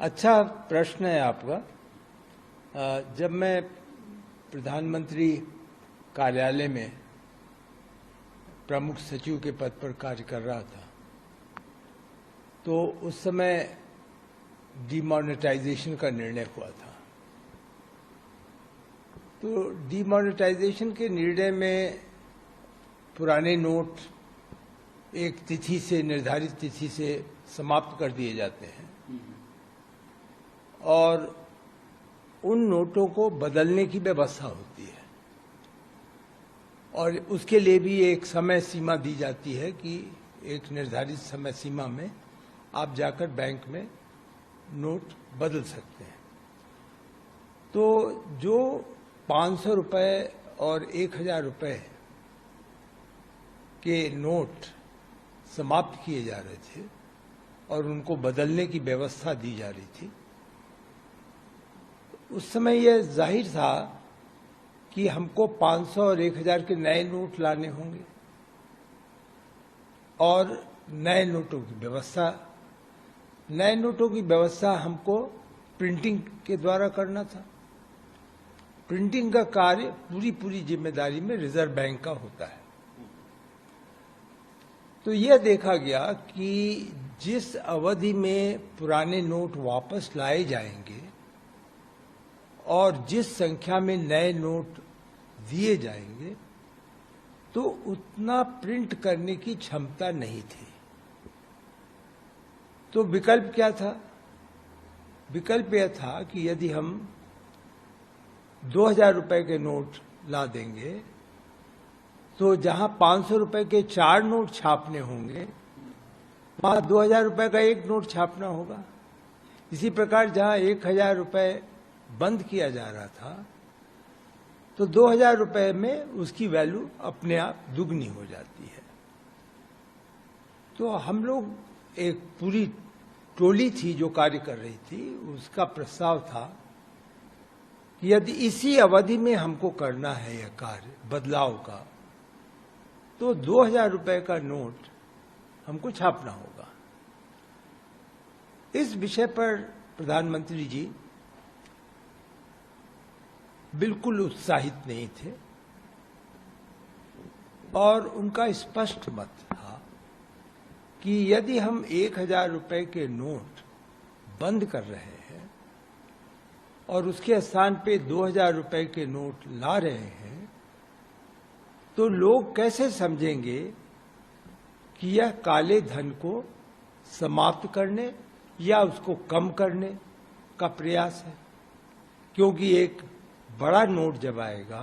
अच्छा प्रश्न है आपका। जब मैं प्रधानमंत्री कार्यालय में प्रमुख सचिव के पद पर कार्य कर रहा था तो उस समय डिमोनेटाइजेशन का निर्णय हुआ था। तो डिमोनेटाइजेशन के निर्णय में पुराने नोट एक तिथि से, निर्धारित तिथि से समाप्त कर दिए जाते हैं और उन नोटों को बदलने की व्यवस्था होती है और उसके लिए भी एक समय सीमा दी जाती है कि एक निर्धारित समय सीमा में आप जाकर बैंक में नोट बदल सकते हैं। तो जो 500 रुपए और 1000 रुपए के नोट समाप्त किए जा रहे थे और उनको बदलने की व्यवस्था दी जा रही थी, उस समय यह जाहिर था कि हमको 500 और 1000 के नए नोट लाने होंगे और नए नोटों की व्यवस्था हमको प्रिंटिंग के द्वारा करना था। प्रिंटिंग का कार्य पूरी जिम्मेदारी में रिजर्व बैंक का होता है। तो यह देखा गया कि जिस अवधि में पुराने नोट वापस लाए जाएंगे और जिस संख्या में नए नोट दिए जाएंगे तो उतना प्रिंट करने की क्षमता नहीं थी। तो विकल्प क्या था? विकल्प यह था कि यदि हम 2000 रुपए के नोट ला देंगे तो जहां 500 रुपए के 4 नोट छापने होंगे वहां 2000 रुपए का एक नोट छापना होगा। इसी प्रकार जहां 1000 रुपए बंद किया जा रहा था तो 2000 रुपए में उसकी वैल्यू अपने आप दुगनी हो जाती है। तो हम लोग एक पूरी टोली थी जो कार्य कर रही थी, उसका प्रस्ताव था कि यदि इसी अवधि में हमको करना है यह कार्य बदलाव का तो 2000 रुपए का नोट हमको छापना होगा। इस विषय पर प्रधानमंत्री जी बिल्कुल उत्साहित नहीं थे और उनका स्पष्ट मत था कि यदि हम 1000 रुपए के नोट बंद कर रहे हैं और उसके स्थान पे 2000 रुपए के नोट ला रहे हैं तो लोग कैसे समझेंगे कि यह काले धन को समाप्त करने या उसको कम करने का प्रयास है। क्योंकि एक बड़ा नोट जब आएगा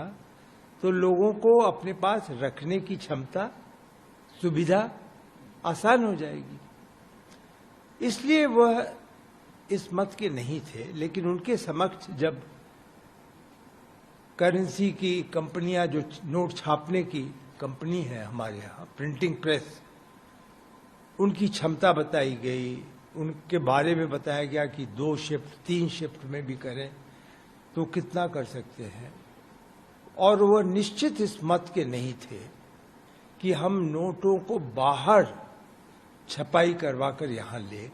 तो लोगों को अपने पास रखने की क्षमता, सुविधा आसान हो जाएगी। इसलिए वह इस मत के नहीं थे, लेकिन उनके समक्ष जब करेंसी की कंपनियां, जो नोट छापने की कंपनी है हमारे यहाँ, प्रिंटिंग प्रेस, उनकी क्षमता बताई गई, उनके बारे में बताया गया कि 2 शिफ्ट 3 शिफ्ट में भी करें तो कितना कर सकते हैं। और वह निश्चित इस मत के नहीं थे कि हम नोटों को बाहर छपाई करवाकर यहां ले।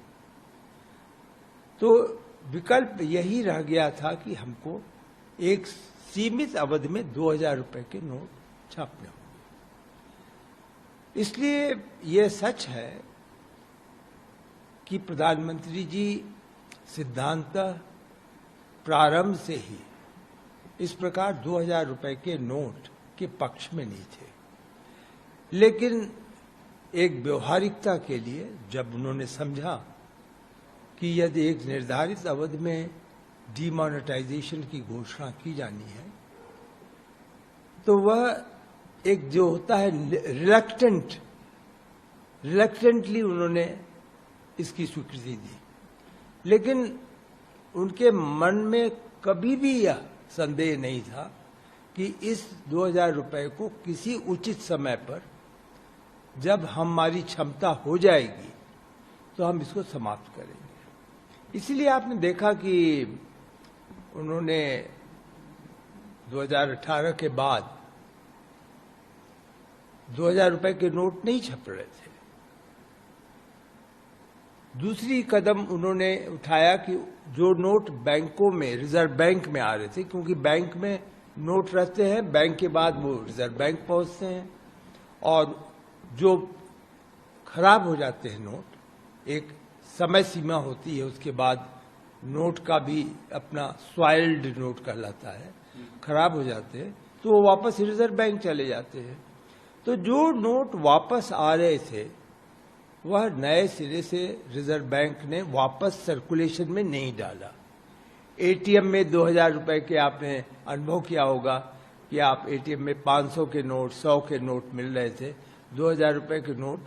तो विकल्प यही रह गया था कि हमको एक सीमित अवधि में 2000 रुपए के नोट छापने होंगे। इसलिए यह सच है कि प्रधानमंत्री जी सिद्धांतः प्रारंभ से ही इस प्रकार 2000 रुपए के नोट के पक्ष में नहीं थे, लेकिन एक व्यवहारिकता के लिए जब उन्होंने समझा कि यदि एक निर्धारित अवधि में डिमोनेटाइजेशन की घोषणा की जानी है तो वह एक जो होता है रिलक्टेंटली उन्होंने इसकी स्वीकृति दी। लेकिन उनके मन में कभी भी यह संदेह नहीं था कि इस 2000 रुपए को किसी उचित समय पर जब हमारी क्षमता हो जाएगी तो हम इसको समाप्त करेंगे। इसलिए आपने देखा कि उन्होंने 2018 के बाद 2000 रुपए के नोट नहीं छप रहे थे। दूसरी कदम उन्होंने उठाया कि जो नोट बैंकों में, रिजर्व बैंक में आ रहे थे, क्योंकि बैंक में नोट रहते हैं, बैंक के बाद वो रिजर्व बैंक पहुंचते हैं, और जो खराब हो जाते हैं नोट, एक समय सीमा होती है, उसके बाद नोट का भी अपना स्वाइल्ड नोट कहलाता है, खराब हो जाते हैं तो वो वापस रिजर्व बैंक चले जाते हैं। तो जो नोट वापस आ रहे थे वह नए सिरे से रिजर्व बैंक ने वापस सर्कुलेशन में नहीं डाला। एटीएम में 2000 रुपए के आपने अनुभव किया होगा कि आप एटीएम में 500 के नोट, 100 के नोट मिल रहे थे, 2000 रुपए के नोट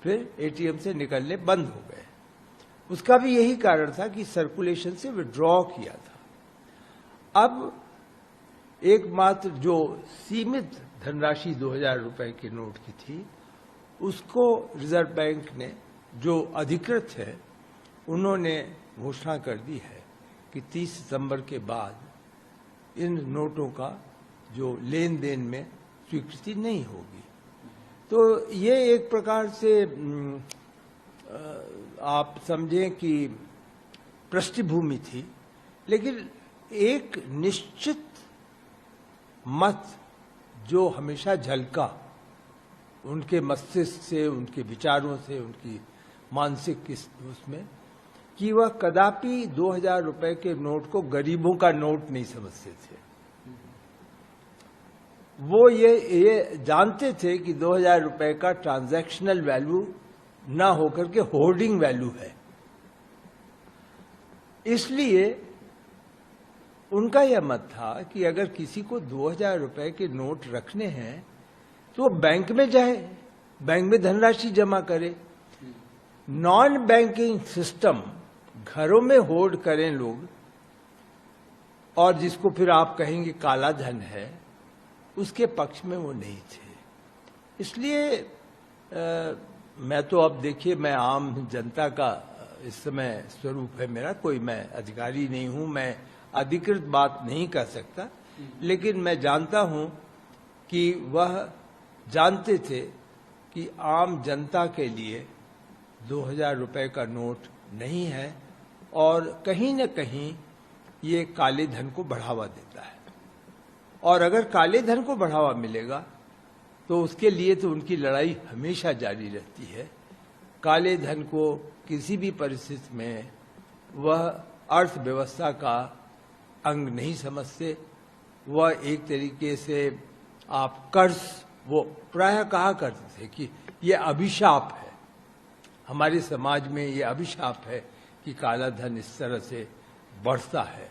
फिर एटीएम से निकलने बंद हो गए। उसका भी यही कारण था कि सर्कुलेशन से विड्रॉ किया था। अब एकमात्र जो सीमित धनराशि 2000 रुपए के नोट की थी, उसको रिजर्व बैंक ने, जो अधिकृत है, उन्होंने घोषणा कर दी है कि 30 सितंबर के बाद इन नोटों का जो लेन देन में स्वीकृति नहीं होगी। तो ये एक प्रकार से आप समझें कि पृष्ठभूमि थी, लेकिन एक निश्चित मत जो हमेशा झलका उनके मस्तिष्क से, उनके विचारों से, उनकी मानसिक उसमें, कि वह कदापि 2000 रुपए के नोट को गरीबों का नोट नहीं समझते थे। वो ये जानते थे कि 2000 रुपए का ट्रांजैक्शनल वैल्यू ना होकर के होर्डिंग वैल्यू है। इसलिए उनका यह मत था कि अगर किसी को 2000 रुपए के नोट रखने हैं तो वो बैंक में जाए, बैंक में धनराशि जमा करे। नॉन बैंकिंग सिस्टम घरों में होल्ड करें लोग, और जिसको फिर आप कहेंगे काला धन है, उसके पक्ष में वो नहीं थे। इसलिए मैं तो अब देखिए, मैं आम जनता का इस समय स्वरूप है मेरा, कोई मैं अधिकारी नहीं हूं, मैं अधिकृत बात नहीं कर सकता, लेकिन मैं जानता हूं कि वह जानते थे कि आम जनता के लिए 2000 रुपए का नोट नहीं है, और कहीं न कहीं ये काले धन को बढ़ावा देता है। और अगर काले धन को बढ़ावा मिलेगा तो उसके लिए तो उनकी लड़ाई हमेशा जारी रहती है। काले धन को किसी भी परिस्थिति में वह अर्थव्यवस्था का अंग नहीं समझते। वह एक तरीके से आप कर्ज, वो प्रायः कहा करते थे कि ये अभिशाप है, हमारे समाज में ये अभिशाप है कि काला धन इस तरह से बढ़ता है।